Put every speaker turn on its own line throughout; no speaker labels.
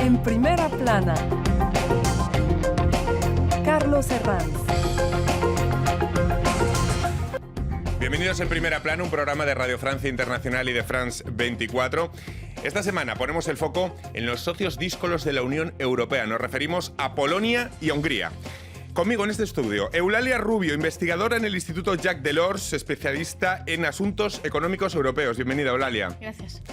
En primera plana, Carlos Herranz.
Bienvenidos en Primera Plana, un programa de Radio Francia Internacional y de France 24. Esta semana ponemos el foco en los socios díscolos de la Unión Europea. Nos referimos a Polonia y Hungría. Conmigo en este estudio, Eulalia Rubio, investigadora en el Instituto Jacques Delors, especialista en asuntos económicos europeos. Bienvenida, Eulalia.
Gracias.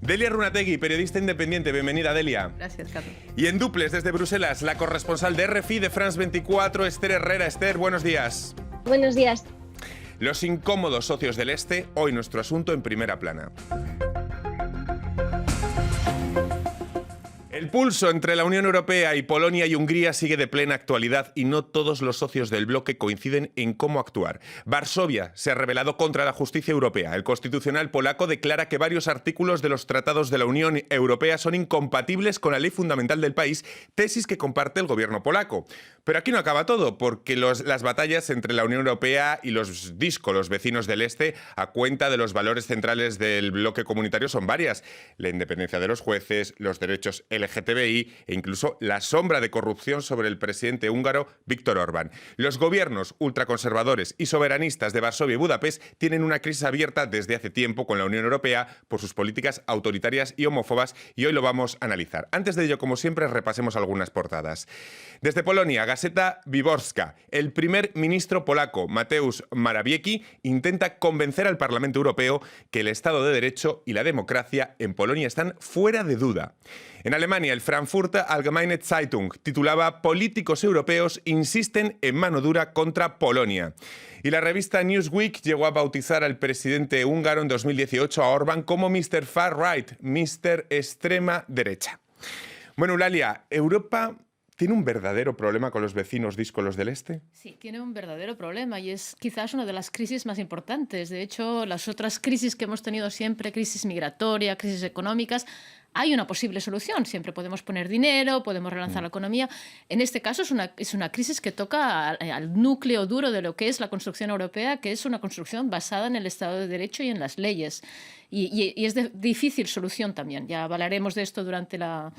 Delia Runategui, periodista independiente. Bienvenida, Delia.
Gracias, Carlos.
Y en duples desde Bruselas, la corresponsal de RFI de France 24, Esther Herrera. Esther, buenos días.
Buenos días.
Los incómodos socios del Este, hoy nuestro asunto en Primera Plana. El pulso entre la Unión Europea y Polonia y Hungría sigue de plena actualidad y no todos los socios del bloque coinciden en cómo actuar. Varsovia se ha rebelado contra la justicia europea. El Constitucional polaco declara que varios artículos de los tratados de la Unión Europea son incompatibles con la ley fundamental del país, tesis que comparte el gobierno polaco. Pero aquí no acaba todo, porque las batallas entre la Unión Europea y los díscolos vecinos del Este, a cuenta de los valores centrales del bloque comunitario, son varias. La independencia de los jueces, los derechos LGTBI e incluso la sombra de corrupción sobre el presidente húngaro Viktor Orbán. Los gobiernos ultraconservadores y soberanistas de Varsovia y Budapest tienen una crisis abierta desde hace tiempo con la Unión Europea por sus políticas autoritarias y homófobas, y hoy lo vamos a analizar. Antes de ello, como siempre, repasemos algunas portadas. Desde Polonia, Gazeta Wyborcza. El primer ministro polaco, Mateusz Morawiecki, intenta convencer al Parlamento Europeo que el Estado de Derecho y la democracia en Polonia están fuera de duda. En Alemania, el Frankfurter Allgemeine Zeitung titulaba «Políticos europeos insisten en mano dura contra Polonia». Y la revista Newsweek llegó a bautizar al presidente húngaro en 2018, a Orbán, como Mr. Far Right, Mr. Extrema Derecha. Bueno, Eulalia, ¿Europa tiene un verdadero problema con los vecinos díscolos del Este?
Sí, tiene un verdadero problema y es quizás una de las crisis más importantes. De hecho, las otras crisis que hemos tenido siempre, crisis migratoria, crisis económicas, hay una posible solución. Siempre podemos poner dinero, podemos relanzar la economía. En este caso es una crisis que toca al núcleo duro de lo que es la construcción europea, que es una construcción basada en el Estado de Derecho y en las leyes. Y es de difícil solución también. Ya hablaremos de esto durante la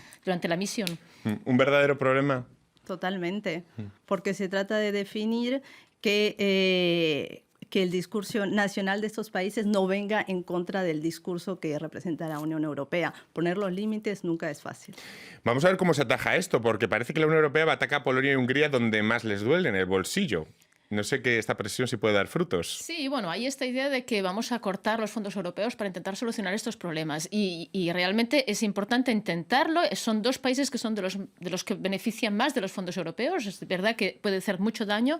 misión.
¿Un verdadero problema?
Totalmente, porque se trata de definir que el discurso nacional de estos países no venga en contra del discurso que representa la Unión Europea. Poner los límites nunca es fácil.
Vamos a ver cómo se ataja esto, porque parece que la Unión Europea va a atacar a Polonia y Hungría donde más les duele, en el bolsillo. No sé que esta presión sí puede dar frutos.
Sí, bueno, hay esta idea de que vamos a cortar los fondos europeos para intentar solucionar estos problemas y realmente es importante intentarlo. Son dos países que son de los que benefician más de los fondos europeos. Es verdad que puede hacer mucho daño,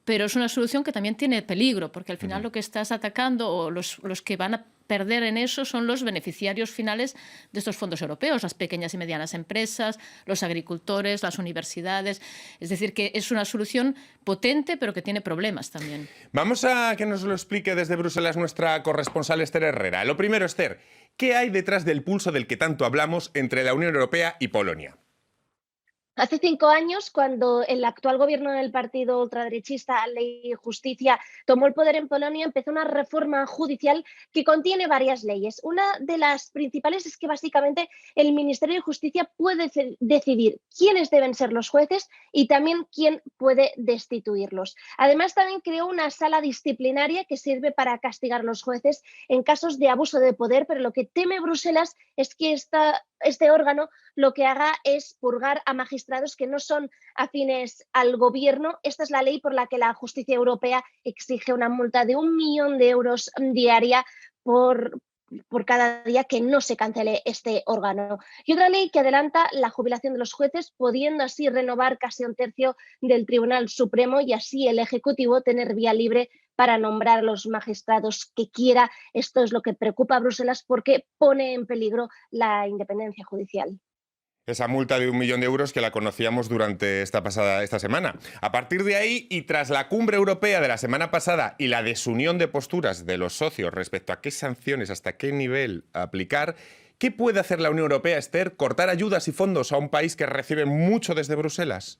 pero es una solución que también tiene peligro, porque al final lo que estás atacando o los que van a perder en eso son los beneficiarios finales de estos fondos europeos, las pequeñas y medianas empresas, los agricultores, las universidades. Es decir, que es una solución potente, pero que tiene problemas también.
Vamos a que nos lo explique desde Bruselas nuestra corresponsal Esther Herrera. Lo primero, Esther, ¿qué hay detrás del pulso del que tanto hablamos entre la Unión Europea y Polonia?
Hace 5 años, cuando el actual gobierno del partido ultraderechista Ley y Justicia tomó el poder en Polonia, empezó una reforma judicial que contiene varias leyes. Una de las principales es que básicamente el Ministerio de Justicia puede decidir quiénes deben ser los jueces y también quién puede destituirlos. Además, también creó una sala disciplinaria que sirve para castigar a los jueces en casos de abuso de poder, pero lo que teme Bruselas es que este órgano lo que haga es purgar a magistrados que no son afines al gobierno. Esta es la ley por la que la justicia europea exige una multa de 1 millón de euros diaria por cada día que no se cancele este órgano. Y otra ley que adelanta la jubilación de los jueces, pudiendo así renovar casi 1/3 del Tribunal Supremo y así el Ejecutivo tener vía libre para nombrar a los magistrados que quiera. Esto es lo que preocupa a Bruselas porque pone en peligro la independencia judicial.
Esa multa de 1 millón de euros que la conocíamos durante esta semana. A partir de ahí, y tras la cumbre europea de la semana pasada y la desunión de posturas de los socios respecto a qué sanciones, hasta qué nivel aplicar, ¿qué puede hacer la Unión Europea, Esther? ¿Cortar ayudas y fondos a un país que recibe mucho desde Bruselas?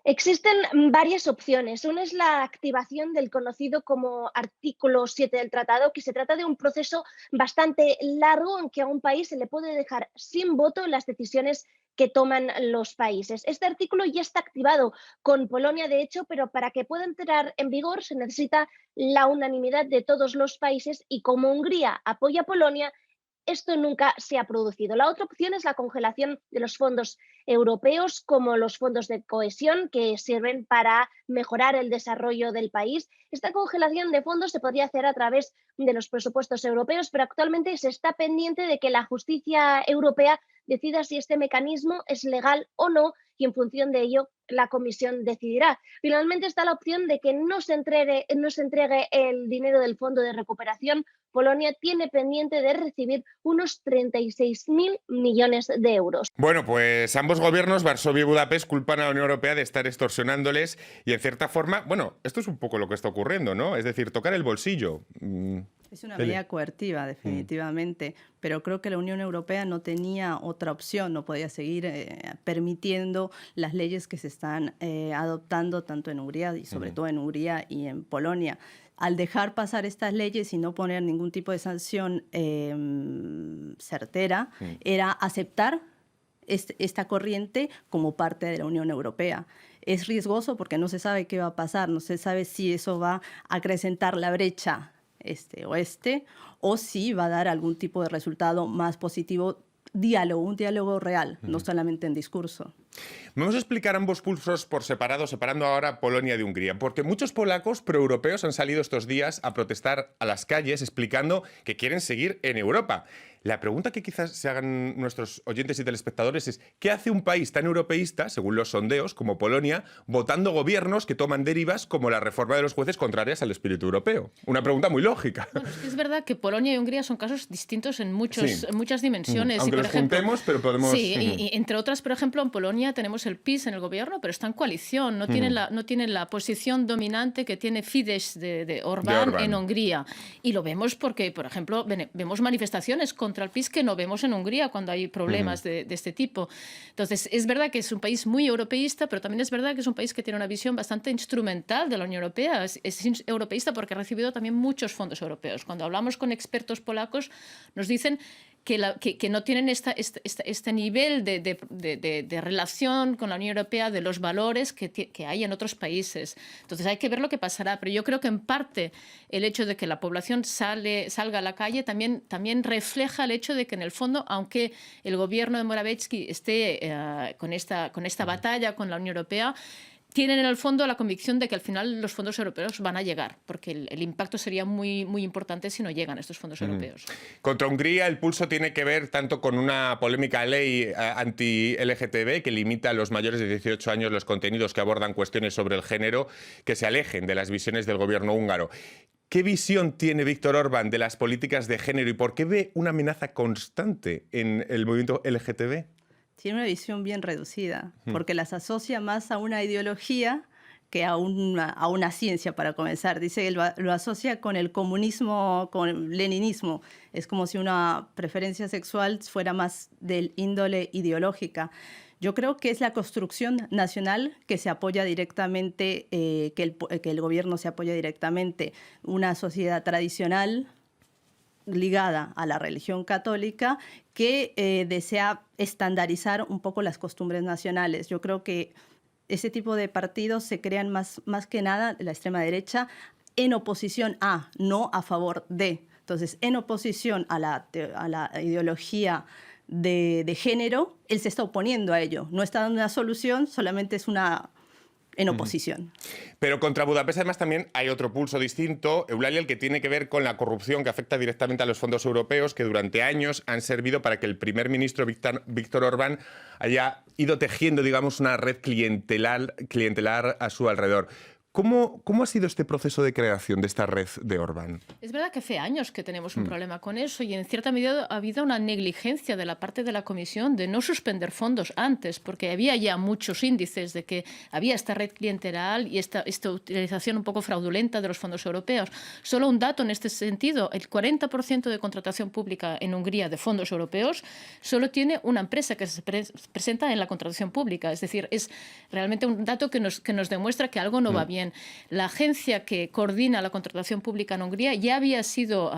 Existen varias opciones. Una es la activación del conocido como artículo 7 del tratado, que se trata de un proceso bastante largo en que a un país se le puede dejar sin voto en las decisiones que toman los países. Este artículo ya está activado con Polonia, de hecho, pero para que pueda entrar en vigor se necesita la unanimidad de todos los países y como Hungría apoya a Polonia, esto nunca se ha producido. La otra opción es la congelación de los fondos europeos, como los fondos de cohesión, que sirven para mejorar el desarrollo del país. Esta congelación de fondos se podría hacer a través de los presupuestos europeos, pero actualmente se está pendiente de que la justicia europea decida si este mecanismo es legal o no, y en función de ello la Comisión decidirá. Finalmente está la opción de que no se entregue el dinero del Fondo de Recuperación. Polonia tiene pendiente de recibir unos 36.000 millones de euros.
Bueno, pues ambos gobiernos, Varsovia y Budapest, culpan a la Unión Europea de estar extorsionándoles y, en cierta forma, bueno, esto es un poco lo que está ocurriendo, ¿no? Es decir, tocar el bolsillo.
Es una medida coercitiva, definitivamente, pero creo que la Unión Europea no tenía otra opción, no podía seguir permitiendo las leyes que se están adoptando tanto en Hungría y sobre todo en Hungría y en Polonia. Al dejar pasar estas leyes y no poner ningún tipo de sanción certera, era aceptar esta corriente como parte de la Unión Europea. Es riesgoso porque no se sabe qué va a pasar, no se sabe si eso va a acrecentar la brecha este-oeste o si va a dar algún tipo de resultado más positivo, un diálogo real, no solamente en discurso.
Vamos a explicar ambos pulsos por separado, separando ahora Polonia de Hungría, porque muchos polacos proeuropeos han salido estos días a protestar a las calles explicando que quieren seguir en Europa. La pregunta que quizás se hagan nuestros oyentes y telespectadores es ¿qué hace un país tan europeísta, según los sondeos, como Polonia, votando gobiernos que toman derivas como la reforma de los jueces contrarias al espíritu europeo? Una pregunta muy lógica.
Bueno, es verdad que Polonia y Hungría son casos distintos en muchas dimensiones.
Aunque los juntemos, pero podemos...
Sí, y entre otras, por ejemplo, en Polonia tenemos el PiS en el gobierno, pero está en coalición, no tiene la posición dominante que tiene Fidesz de Orbán en Hungría. Y lo vemos porque, por ejemplo, vemos manifestaciones contra el PiS que no vemos en Hungría cuando hay problemas de este tipo. Entonces, es verdad que es un país muy europeísta, pero también es verdad que es un país que tiene una visión bastante instrumental de la Unión Europea. Es europeísta porque ha recibido también muchos fondos europeos. Cuando hablamos con expertos polacos, nos dicen que no tienen este nivel de relación con la Unión Europea, de los valores que hay en otros países. Entonces hay que ver lo que pasará, pero yo creo que en parte el hecho de que la población salga a la calle también refleja el hecho de que en el fondo, aunque el gobierno de Morawiecki esté con esta batalla con la Unión Europea, tienen en el fondo la convicción de que al final los fondos europeos van a llegar, porque el impacto sería muy, muy importante si no llegan estos fondos europeos.
Contra Hungría el pulso tiene que ver tanto con una polémica ley anti-LGTB que limita a los mayores de 18 años los contenidos que abordan cuestiones sobre el género que se alejen de las visiones del gobierno húngaro. ¿Qué visión tiene Viktor Orbán de las políticas de género y por qué ve una amenaza constante en el movimiento LGTB?
Tiene una visión bien reducida, porque las asocia más a una ideología que a una ciencia, para comenzar. Dice que lo asocia con el comunismo, con el leninismo. Es como si una preferencia sexual fuera más del índole ideológica. Yo creo que es la construcción nacional que se apoya directamente, que el gobierno se apoya directamente. Una sociedad tradicional ligada a la religión católica que desea estandarizar un poco las costumbres nacionales. Yo creo que ese tipo de partidos se crean más que nada la extrema derecha en oposición a, no a favor de. Entonces, en oposición a la ideología de género, él se está oponiendo a ello. No está dando una solución, solamente es en oposición.
Pero contra Budapest además también hay otro pulso distinto, Eulalia, el que tiene que ver con la corrupción que afecta directamente a los fondos europeos que durante años han servido para que el primer ministro Viktor Orbán haya ido tejiendo, digamos, una red clientelar a su alrededor. ¿Cómo ha sido este proceso de creación de esta red de Orbán?
Es verdad que hace años que tenemos un problema con eso y en cierta medida ha habido una negligencia de la parte de la Comisión de no suspender fondos antes, porque había ya muchos índices de que había esta red clientelar y esta utilización un poco fraudulenta de los fondos europeos. Solo un dato en este sentido, el 40% de contratación pública en Hungría de fondos europeos solo tiene una empresa que se presenta en la contratación pública. Es decir, es realmente un dato que nos demuestra que algo no va bien. La agencia que coordina la contratación pública en Hungría ya había sido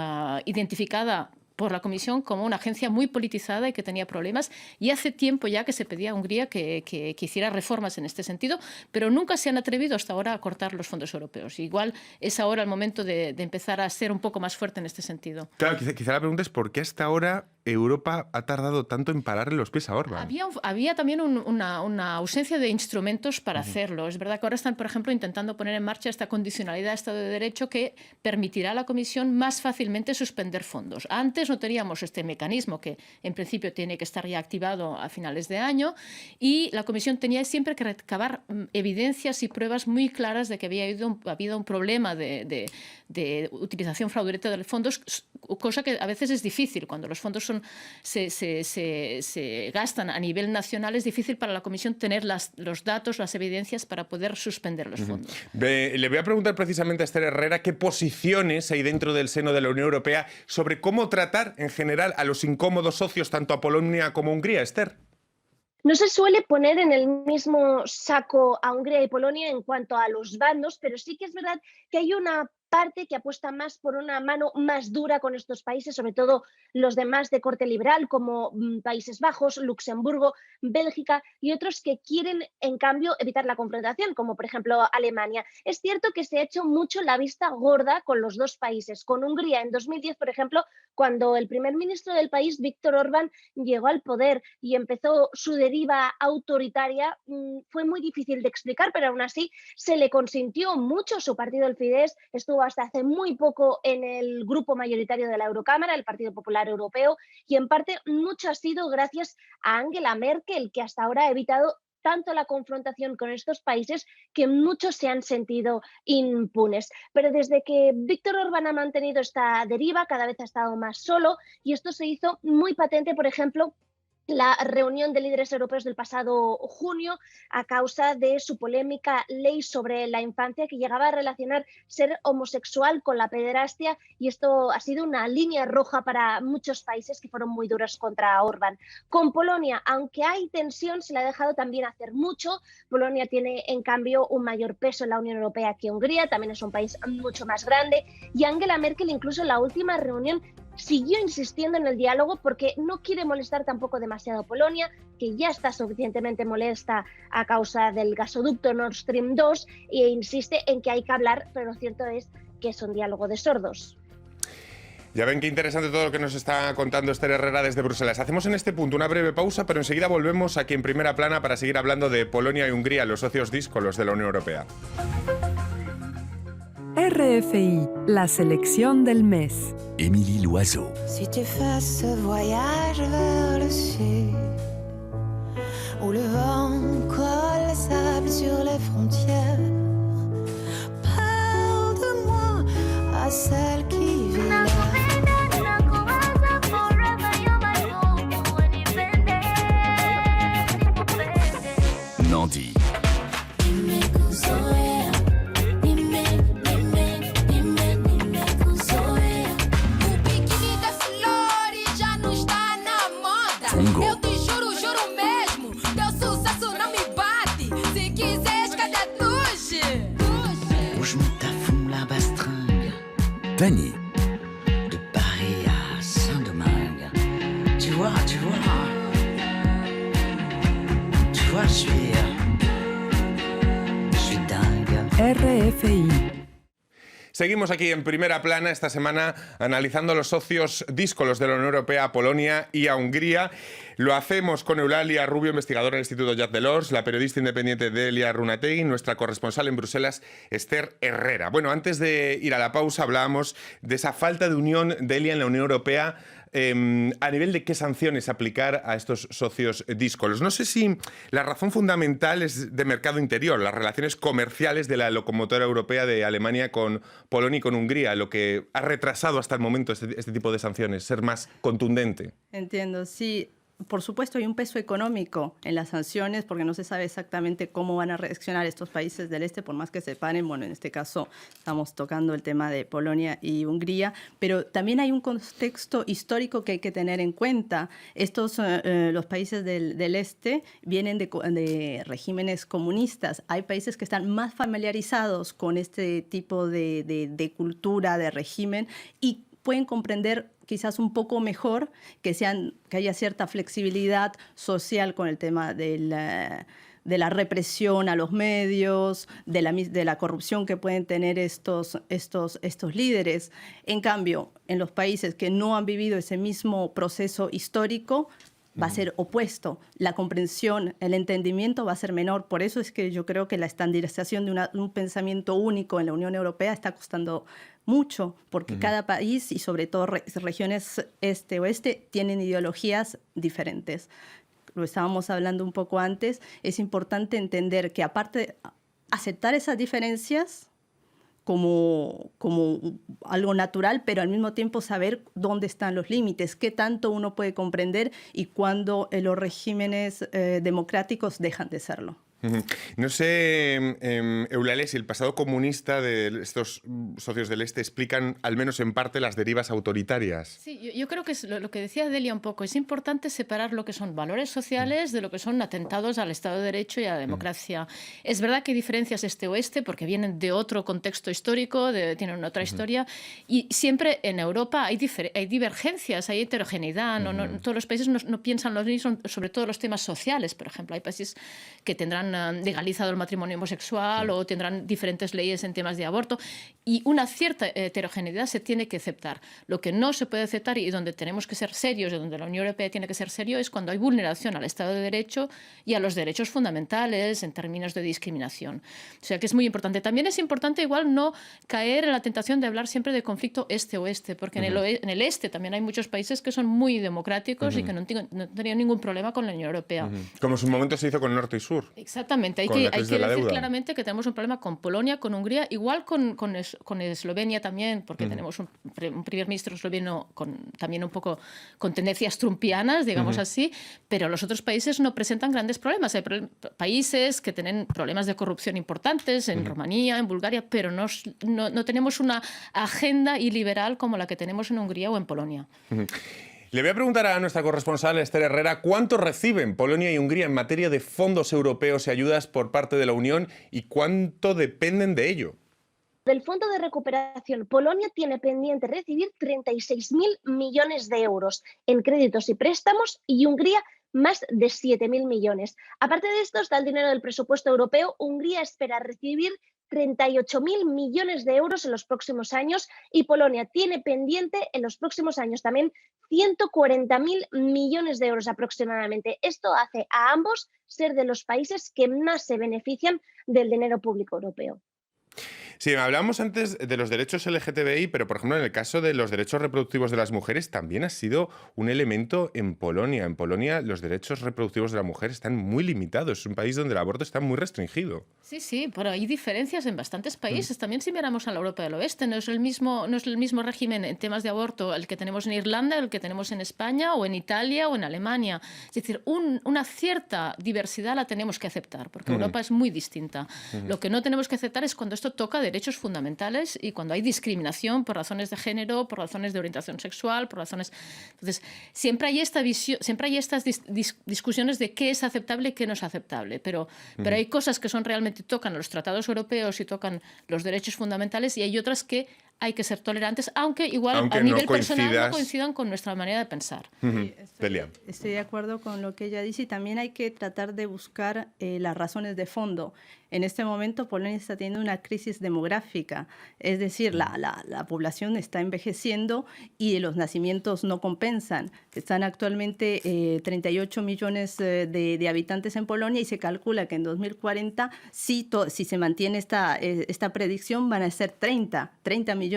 identificada por la Comisión como una agencia muy politizada y que tenía problemas. Y hace tiempo ya que se pedía a Hungría que hiciera reformas en este sentido, pero nunca se han atrevido hasta ahora a cortar los fondos europeos. Igual es ahora el momento de empezar a ser un poco más fuerte en este sentido.
Claro, quizá la pregunta es ¿por qué hasta ahora Europa ha tardado tanto en pararle los pies a Orbán?
Había también una ausencia de instrumentos para hacerlo. Es verdad que ahora están, por ejemplo, intentando poner en marcha esta condicionalidad de Estado de Derecho que permitirá a la Comisión más fácilmente suspender fondos. Antes no teníamos este mecanismo que en principio tiene que estar ya activado a finales de año y la Comisión tenía siempre que recabar evidencias y pruebas muy claras de que había habido un problema de utilización fraudulenta de los fondos, cosa que a veces es difícil. Cuando los fondos se gastan a nivel nacional, es difícil para la Comisión tener los datos, las evidencias para poder suspender los fondos.
Le voy a preguntar precisamente a Esther Herrera qué posiciones hay dentro del seno de la Unión Europea sobre cómo tratar en general a los incómodos socios tanto a Polonia como a Hungría. Esther.
No se suele poner en el mismo saco a Hungría y Polonia en cuanto a los bandos, pero sí que es verdad que hay una parte que apuesta más por una mano más dura con estos países, sobre todo los demás de corte liberal, como Países Bajos, Luxemburgo, Bélgica y otros que quieren, en cambio, evitar la confrontación, como por ejemplo Alemania. Es cierto que se ha hecho mucho la vista gorda con los dos países. Con Hungría en 2010, por ejemplo, cuando el primer ministro del país, Viktor Orbán, llegó al poder y empezó su deriva autoritaria, fue muy difícil de explicar, pero aún así se le consintió mucho. Su partido, el Fidesz, estuvo hasta hace muy poco en el grupo mayoritario de la Eurocámara, el Partido Popular Europeo, y en parte mucho ha sido gracias a Angela Merkel, que hasta ahora ha evitado tanto la confrontación con estos países que muchos se han sentido impunes. Pero desde que Viktor Orbán ha mantenido esta deriva, cada vez ha estado más solo, y esto se hizo muy patente, por ejemplo, la reunión de líderes europeos del pasado junio a causa de su polémica ley sobre la infancia que llegaba a relacionar ser homosexual con la pederastia, y esto ha sido una línea roja para muchos países que fueron muy duros contra Orbán. Con Polonia, aunque hay tensión, se le ha dejado también hacer mucho. Polonia tiene en cambio un mayor peso en la Unión Europea que Hungría, también es un país mucho más grande, y Angela Merkel incluso en la última reunión siguió insistiendo en el diálogo porque no quiere molestar tampoco demasiado a Polonia, que ya está suficientemente molesta a causa del gasoducto Nord Stream 2, e insiste en que hay que hablar, pero lo cierto es que es un diálogo de sordos.
Ya ven qué interesante todo lo que nos está contando Esther Herrera desde Bruselas. Hacemos en este punto una breve pausa, pero enseguida volvemos aquí en Primera Plana para seguir hablando de Polonia y Hungría, los socios díscolos de la Unión Europea.
RFI, la selección del mes.
Émilie Loiseau.
Si tu fais ce voyage vers le sud, où le vent colle le sable sur les frontières, parle de moi à celle qui vit là.
Nandi. Congo.
Eu te juro, juro mesmo, teu sucesso não me bate. Se quiseres, cadê a touche?
Bouge-moi à fond la bastringue,
Dany.
de Paris à Saint-Domingue. Tu vois, je suis dingue.
RFI.
Seguimos aquí en Primera Plana esta semana analizando a los socios díscolos de la Unión Europea, a Polonia y a Hungría. Lo hacemos con Eulalia Rubio, investigadora del Instituto Jacques Delors, la periodista independiente Delia Runategui, nuestra corresponsal en Bruselas, Esther Herrera. Bueno, antes de ir a la pausa hablábamos de esa falta de unión, Delia, en la Unión Europea. A nivel de qué sanciones aplicar a estos socios díscolos. No sé si la razón fundamental es de mercado interior, las relaciones comerciales de la locomotora europea de Alemania con Polonia y con Hungría, lo que ha retrasado hasta el momento este tipo de sanciones, ser más contundente.
Entiendo, sí. Por supuesto, hay un peso económico en las sanciones porque no se sabe exactamente cómo van a reaccionar estos países del este, por más que se paren. Bueno, en este caso estamos tocando el tema de Polonia y Hungría, pero también hay un contexto histórico que hay que tener en cuenta. Los países del este vienen de regímenes comunistas. Hay países que están más familiarizados con este tipo de cultura, de régimen, y pueden comprender quizás un poco mejor que haya cierta flexibilidad social con el tema de la represión a los medios, de la corrupción que pueden tener estos líderes. En cambio, en los países que no han vivido ese mismo proceso histórico, va a ser opuesto. La comprensión, el entendimiento va a ser menor. Por eso es que yo creo que la estandarización de un pensamiento único en la Unión Europea está costando mucho, porque cada país, y sobre todo regiones este-oeste, tienen ideologías diferentes. Lo estábamos hablando un poco antes. Es importante entender que, aparte de aceptar esas diferencias como algo natural, pero al mismo tiempo saber dónde están los límites, qué tanto uno puede comprender y cuándo los regímenes democráticos dejan de serlo.
No sé, Eulalia, si el pasado comunista de estos socios del Este explican, al menos en parte, las derivas autoritarias.
Sí, yo creo que es lo que decía Delia un poco. Es importante separar lo que son valores sociales de lo que son atentados al Estado de Derecho y a la democracia. Es verdad que hay diferencias este-oeste porque vienen de otro contexto histórico, tienen otra historia, y siempre en Europa hay divergencias, hay heterogeneidad. Todos los países no piensan lo mismo sobre todos los temas sociales. Por ejemplo, hay países que tendrán legalizado el matrimonio homosexual o tendrán diferentes leyes en temas de aborto, y una cierta heterogeneidad se tiene que aceptar. Lo que no se puede aceptar y donde tenemos que ser serios, y donde la Unión Europea tiene que ser serio, es cuando hay vulneración al Estado de Derecho y a los derechos fundamentales en términos de discriminación. O sea que es muy importante. También es importante igual no caer en la tentación de hablar siempre de conflicto este-oeste, porque en el este también hay muchos países que son muy democráticos y que no tenían ningún problema con la Unión Europea.
Como en su momento se hizo con Norte y Sur.
Exactamente. Hay que decir claramente que tenemos un problema con Polonia, con Hungría, igual con Eslovenia también, porque tenemos un primer ministro esloveno también un poco con tendencias trumpianas, digamos así, pero los otros países no presentan grandes problemas. Hay países que tienen problemas de corrupción importantes, en Rumanía, en Bulgaria, pero no tenemos una agenda iliberal como la que tenemos en Hungría o en Polonia.
Le voy a preguntar a nuestra corresponsal Esther Herrera cuánto reciben Polonia y Hungría en materia de fondos europeos y ayudas por parte de la Unión y cuánto dependen de ello.
Del Fondo de Recuperación, Polonia tiene pendiente recibir 36.000 millones de euros en créditos y préstamos, y Hungría más de 7.000 millones. Aparte de esto está el dinero del presupuesto europeo. Hungría espera recibir 38.000 millones de euros en los próximos años, y Polonia tiene pendiente en los próximos años también 140.000 millones de euros aproximadamente. Esto hace a ambos ser de los países que más se benefician del dinero público europeo.
Sí, hablábamos antes de los derechos LGTBI, pero por ejemplo en el caso de los derechos reproductivos de las mujeres también ha sido un elemento en Polonia. En Polonia los derechos reproductivos de la mujer están muy limitados. Es un país donde el aborto está muy restringido.
Sí, pero hay diferencias en bastantes países. También si miramos a la Europa del Oeste, no es el mismo régimen en temas de aborto el que tenemos en Irlanda, el que tenemos en España o en Italia o en Alemania. Es decir, una cierta diversidad la tenemos que aceptar, porque Europa es muy distinta. Lo que no tenemos que aceptar es cuando esto toca derechos fundamentales y cuando hay discriminación por razones de género, por razones de orientación sexual, por razones... Entonces, siempre hay estas discusiones de qué es aceptable y qué no es aceptable, pero hay cosas que son realmente tocan a los tratados europeos y tocan los derechos fundamentales, y hay otras que hay que ser tolerantes, aunque a nivel personal no coincidan con nuestra manera de pensar.
Estoy de acuerdo con lo que ella dice, y también hay que tratar de buscar las razones de fondo. En este momento Polonia está teniendo una crisis demográfica, es decir, la población está envejeciendo y los nacimientos no compensan. Están actualmente 38 millones de habitantes en Polonia, y se calcula que en 2040, si se mantiene esta predicción, van a ser 30 millones.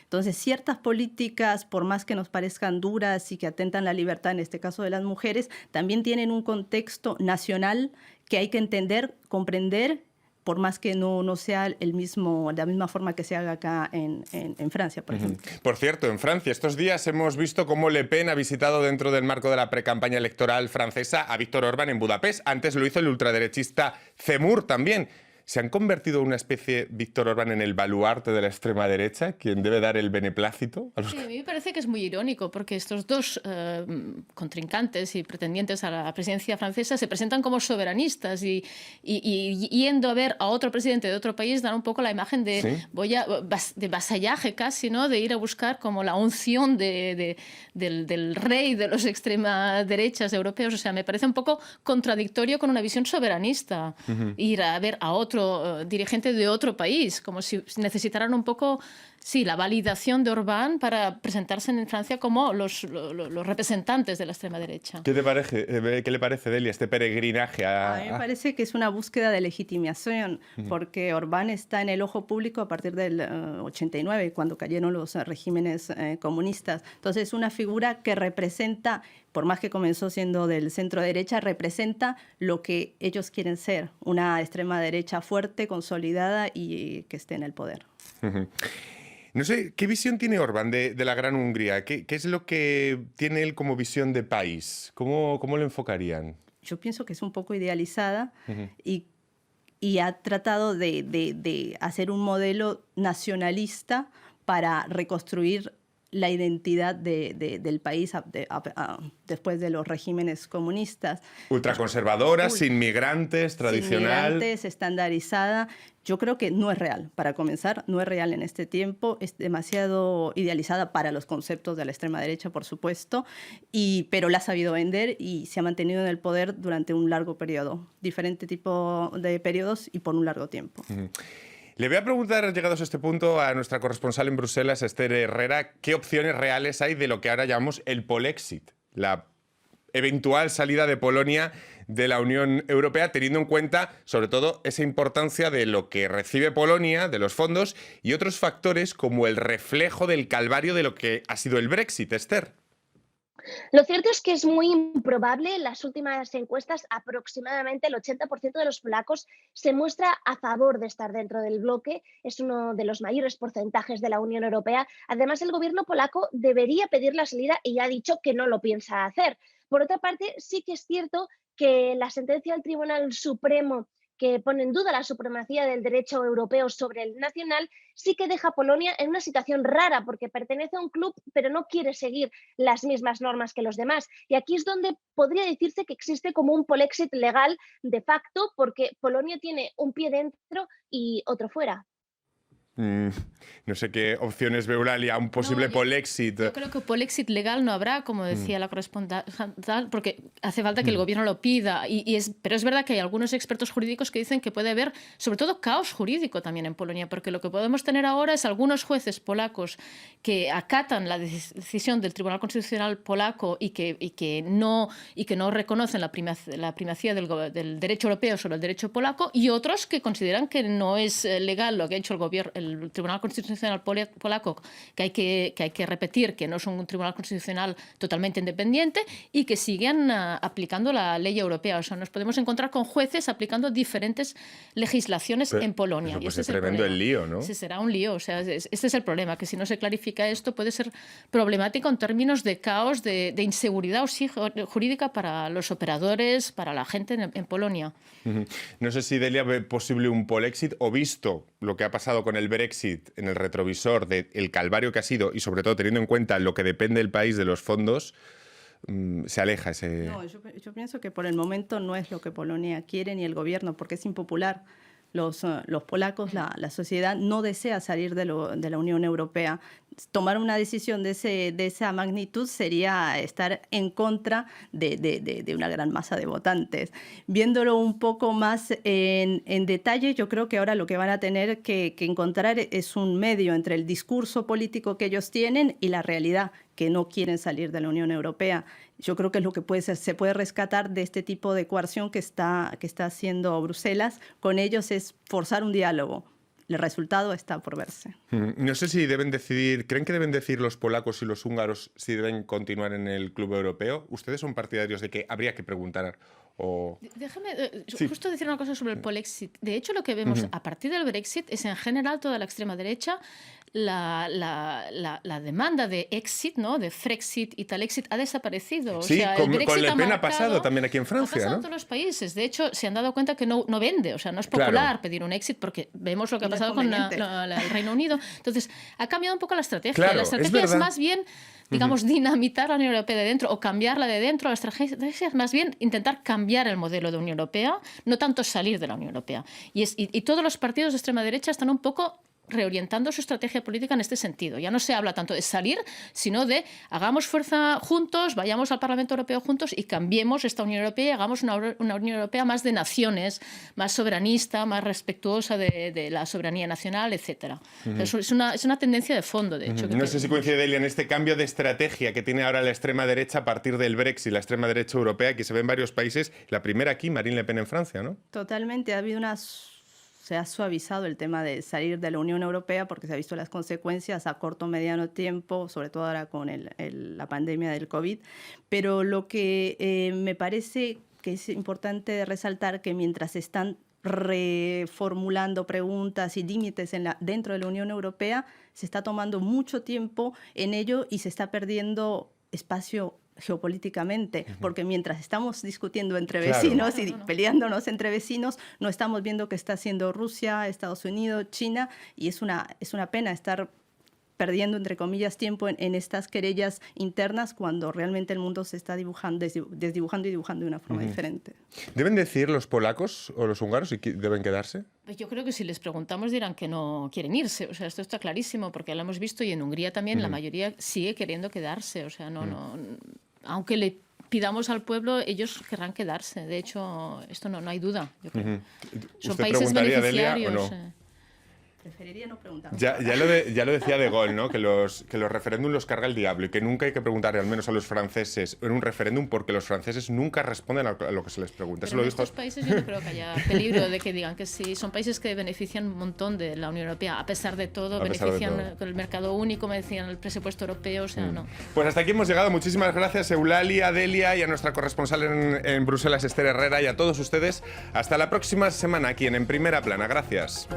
Entonces, ciertas políticas, por más que nos parezcan duras y que atentan la libertad, en este caso de las mujeres, también tienen un contexto nacional que hay que entender, comprender, por más que no sea de la misma forma que se haga acá en Francia, por ejemplo.
Por cierto, en Francia, estos días hemos visto cómo Le Pen ha visitado, dentro del marco de la precampaña electoral francesa, a Víctor Orbán en Budapest. Antes lo hizo el ultraderechista Zemmour también. ¿Se han convertido en una especie, Víctor Orbán, en el baluarte de la extrema derecha, quien debe dar el beneplácito a los...
Sí, a mí me parece que es muy irónico porque estos dos contrincantes y pretendientes a la presidencia francesa se presentan como soberanistas y yendo a ver a otro presidente de otro país dan un poco la imagen de, de vasallaje casi, ¿no? De ir a buscar como la unción del rey de los extremas derechas europeos. O sea, me parece un poco contradictorio con una visión soberanista ir a ver a otro dirigente de otro país, como si necesitaran un poco, sí, la validación de Orbán para presentarse en Francia como los representantes de la extrema derecha.
¿Qué le parece, Delia, este peregrinaje
A mí me parece que es una búsqueda de legitimación, porque Orbán está en el ojo público a partir del 89, cuando cayeron los regímenes comunistas. Entonces, es una figura que representa, por más que comenzó siendo del centro derecha, representa lo que ellos quieren ser, una extrema derecha fuerte, consolidada y que esté en el poder.
No sé, ¿qué visión tiene Orbán de la Gran Hungría? ¿Qué es lo que tiene él como visión de país? ¿Cómo lo enfocarían?
Yo pienso que es un poco idealizada y ha tratado de hacer un modelo nacionalista para reconstruir la identidad del país después de los regímenes comunistas.
Ultraconservadoras, inmigrantes, tradicional.
Inmigrantes, estandarizada. Yo creo que no es real. Para comenzar, no es real en este tiempo. Es demasiado idealizada para los conceptos de la extrema derecha, por supuesto, pero la ha sabido vender y se ha mantenido en el poder durante un largo periodo. Diferente tipo de periodos y por un largo tiempo.
Le voy a preguntar, llegados a este punto, a nuestra corresponsal en Bruselas, Esther Herrera, qué opciones reales hay de lo que ahora llamamos el Polexit, la eventual salida de Polonia de la Unión Europea, teniendo en cuenta, sobre todo, esa importancia de lo que recibe Polonia, de los fondos, y otros factores como el reflejo del calvario de lo que ha sido el Brexit, Esther.
Lo cierto es que es muy improbable. En las últimas encuestas, aproximadamente el 80% de los polacos se muestra a favor de estar dentro del bloque. Es uno de los mayores porcentajes de la Unión Europea. Además, el gobierno polaco debería pedir la salida y ya ha dicho que no lo piensa hacer. Por otra parte, sí que es cierto que la sentencia del Tribunal Supremo, que pone en duda la supremacía del derecho europeo sobre el nacional, sí que deja a Polonia en una situación rara, porque pertenece a un club, pero no quiere seguir las mismas normas que los demás. Y aquí es donde podría decirse que existe como un polexit legal de facto, porque Polonia tiene un pie dentro y otro fuera.
No sé qué opciones ve Eulalia, un posible polexit.
Yo creo que polexit legal no habrá, como decía la corresponsal, porque hace falta que el gobierno lo pida. Pero es verdad que hay algunos expertos jurídicos que dicen que puede haber, sobre todo, caos jurídico también en Polonia, porque lo que podemos tener ahora es algunos jueces polacos que acatan la decisión del Tribunal Constitucional polaco y que no reconocen la primacía del derecho europeo sobre el derecho polaco, y otros que consideran que no es legal lo que ha hecho el Tribunal Constitucional polaco, que hay que repetir que no es un tribunal constitucional totalmente independiente y que siguen aplicando la ley europea. O sea, nos podemos encontrar con jueces aplicando diferentes legislaciones en Polonia.
Eso es tremendo el lío, ¿no?
Ese será un lío. O sea, este es el problema, que si no se clarifica esto puede ser problemático en términos de caos, de inseguridad jurídica para los operadores, para la gente en Polonia.
No sé si Delia ve posible un polexit, o visto lo que ha pasado con el Brexit en el retrovisor del calvario que ha sido, y sobre todo teniendo en cuenta lo que depende el país de los fondos, se aleja ese...
No, yo pienso que por el momento no es lo que Polonia quiere ni el gobierno, porque es impopular. Los polacos, la sociedad no desea salir de la Unión Europea. Tomar una decisión de esa magnitud sería estar en contra de una gran masa de votantes. Viéndolo un poco más en detalle, yo creo que ahora lo que van a tener que encontrar es un medio entre el discurso político que ellos tienen y la realidad, que no quieren salir de la Unión Europea. Yo creo que es lo que se puede rescatar de este tipo de coerción que está haciendo Bruselas con ellos, es forzar un diálogo. El resultado está por verse.
No sé si ¿creen que deben decir los polacos y los húngaros si deben continuar en el Club Europeo? ¿Ustedes son partidarios de que habría que preguntar?
Déjame justo decir una cosa sobre el polexit. De hecho, lo que vemos a partir del Brexit es en general toda la extrema derecha la demanda de exit, ¿no? De Frexit y Talexit ha desaparecido.
Sí,
o sea,
con
Brexit
Le Pen ha
marcado,
pasado también aquí en Francia,
ha pasado
¿no?
en todos los países. De hecho, se han dado cuenta que no vende, o sea, no es popular
Claro.
pedir un exit porque vemos lo que ha
No es
pasado con
conveniente.
el Reino Unido. Entonces, ha cambiado un poco la estrategia.
Claro,
La
es
estrategia es
verdad.
más bien, digamos, dinamitar la Unión Europea de dentro o cambiarla de dentro. La estrategia es más bien intentar cambiar el modelo de Unión Europea, no tanto salir de la Unión Europea. Y todos los partidos de extrema derecha están un poco reorientando su estrategia política en este sentido. Ya no se habla tanto de salir, sino de hagamos fuerza juntos, vayamos al Parlamento Europeo juntos y cambiemos esta Unión Europea y hagamos una Unión Europea más de naciones, más soberanista, más respetuosa de la soberanía nacional, etc. Eso es una tendencia de fondo, de hecho.
No sé si coincide, Delia, en este cambio de estrategia que tiene ahora la extrema derecha a partir del Brexit, la extrema derecha europea, que se ve en varios países. La primera aquí, Marine Le Pen en Francia, ¿no?
Totalmente, se ha suavizado el tema de salir de la Unión Europea porque se ha visto las consecuencias a corto o mediano tiempo, sobre todo ahora con la pandemia del COVID. Pero lo que me parece que es importante resaltar que mientras se están reformulando preguntas y límites dentro de la Unión Europea, se está tomando mucho tiempo en ello y se está perdiendo espacio geopolíticamente, porque mientras estamos discutiendo entre vecinos y peleándonos entre vecinos, no estamos viendo qué está haciendo Rusia, Estados Unidos, China, y es una pena estar perdiendo, entre comillas, tiempo en estas querellas internas cuando realmente el mundo se está desdibujando y dibujando de una forma diferente.
¿Deben decir los polacos o los húngaros si deben quedarse?
Pues yo creo que si les preguntamos dirán que no quieren irse. O sea, esto está clarísimo porque lo hemos visto y en Hungría también la mayoría sigue queriendo quedarse. O sea, aunque le pidamos al pueblo, ellos querrán quedarse. De hecho, esto no hay duda. Yo creo. Son
¿Usted
países
preguntaría, Delia,
beneficiarios.
o no?
Preferiría no preguntar.
Ya lo decía De Gaulle, ¿no? Que los referéndums los carga el diablo y que nunca hay que preguntarle, al menos a los franceses, en un referéndum, porque los franceses nunca responden a lo que se les pregunta.
Pero
Eso lo
en
dijo...
estos países yo no creo que haya peligro de que digan que sí. Son países que benefician un montón de la Unión Europea. A pesar de todo, benefician con el mercado único, me decían, el presupuesto europeo, o sea, no.
Pues hasta aquí hemos llegado. Muchísimas gracias, Eulalia, Delia, y a nuestra corresponsal en Bruselas, Esther Herrera, y a todos ustedes. Hasta la próxima semana aquí en Primera Plana. Gracias.